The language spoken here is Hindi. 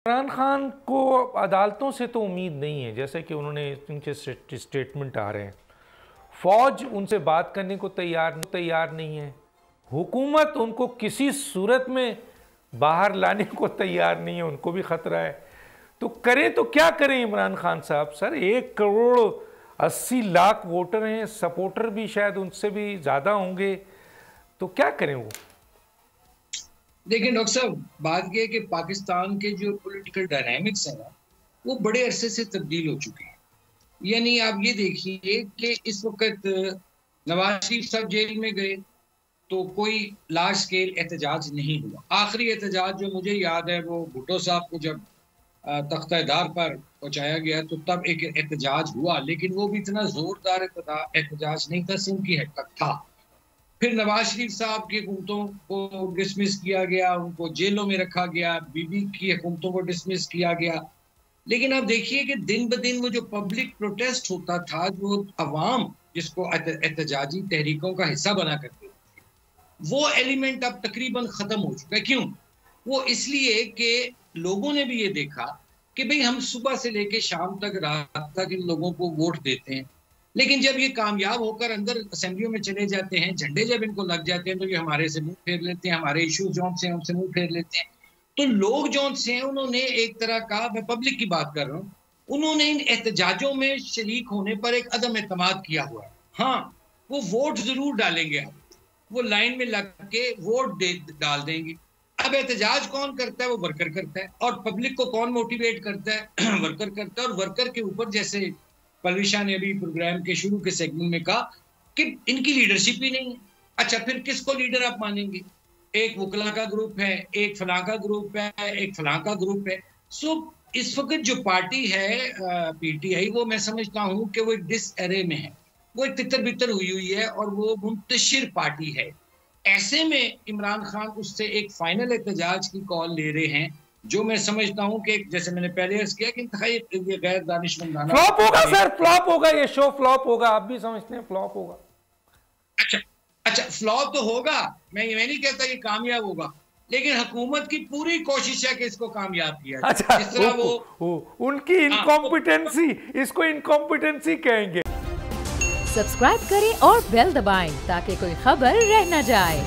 इमरान खान को अदालतों से तो उम्मीद नहीं है, जैसे कि उन्होंने इनके स्टेटमेंट आ रहे हैं। फौज उनसे बात करने को तैयार नहीं है। हुकूमत उनको किसी सूरत में बाहर लाने को तैयार नहीं है, उनको भी खतरा है। तो करें तो क्या करें इमरान खान साहब? सर 1,80,00,000 वोटर हैं, सपोर्टर भी शायद उनसे भी ज़्यादा होंगे, तो क्या करें वो? देखिए डॉक्टर साहब, बात यह है कि पाकिस्तान के जो पॉलिटिकल डायनामिक्स हैं ना, वो बड़े अरसे से तब्दील हो चुके हैं। यानी आप ये देखिए कि इस वक्त नवाज शरीफ साहब जेल में गए तो कोई लार्ज स्केल एहतजाज नहीं हुआ। आखिरी एहतजाज जो मुझे याद है वो भुट्टो साहब को जब तख्तादार पर पहुंचाया गया तो तब एक एहतजाज हुआ, लेकिन वो भी इतना जोरदार एहतजाज नहीं था, सिंध की हद तक था। फिर नवाज शरीफ साहब की हुकूमतों को डिसमिस किया गया, उनको जेलों में रखा गया, बीबी की हुकूमतों को डिसमिस किया गया। लेकिन आप देखिए कि दिन ब दिन वो जो पब्लिक प्रोटेस्ट होता था, जो अवाम जिसको एहतजाजी तहरीकों का हिस्सा बना करते थे, वो एलिमेंट अब तकरीबन खत्म हो चुका है। क्यों? वो इसलिए कि लोगों ने भी ये देखा कि भाई हम सुबह से लेकर शाम तक, रात तक इन लोगों को वोट देते हैं, लेकिन जब ये कामयाब होकर अंदर असेंबलियों में चले जाते हैं, झंडे जब इनको लग जाते हैं तो ये हमारे से मुंह फेर लेते हैं, हमारे इश्यूज जौन से हमसे मुंह फेर लेते हैं। तो लोग जौन से हैं उन्होंने एक तरह का, मैं पब्लिक की बात कर रहा हूँ, उन्होंने इन एहतजाजों में शरीक होने पर एक अदम एतमाद किया हुआ है। हाँ, वो वोट जरूर डालेंगे, आप वो लाइन में लग के वोट डाल देंगे। अब एहतजाज कौन करता है? वो वर्कर करता है। और पब्लिक को कौन मोटिवेट करता है? वर्कर करता है। और वर्कर के ऊपर, जैसे पलविशा ने अभी प्रोग्राम के शुरू के सेगमेंट में कहा कि इनकी लीडरशिप ही नहीं है। अच्छा, फिर किसको लीडर आप मानेंगे? एक वकला का ग्रुप है, एक फलां का ग्रुप है, एक फलां का ग्रुप है। सो इस वक्त जो पार्टी है पीटीआई, वो मैं समझता हूं कि वो एक डिस एरे में है, वो एक तितर बितर हुई है और वो मुंतशिर पार्टी है। ऐसे में इमरान खान उससे एक फाइनल एहतजाज की कॉल ले रहे हैं, जो मैं समझता हूं कि जैसे मैंने पहले अर्ज किया कि ये गैर दानिशमंदाना फ्लॉप होगा सर, फ्लॉप होगा, ये शो फ्लॉप होगा। आप भी समझते हैं फ्लॉप होगा? अच्छा, फ्लॉप तो होगा, मैं नहीं कहता कि कामयाब होगा, लेकिन हुकूमत की पूरी कोशिश है कि इसको कामयाब किया जाए। अच्छा, जिस तरह वो उनकी इनकॉम्पिटेंसी, इसको इनकॉम्पिटेंसी कहेंगे। सब्सक्राइब करें और बेल दबाएं ताकि कोई खबर रह न जाए।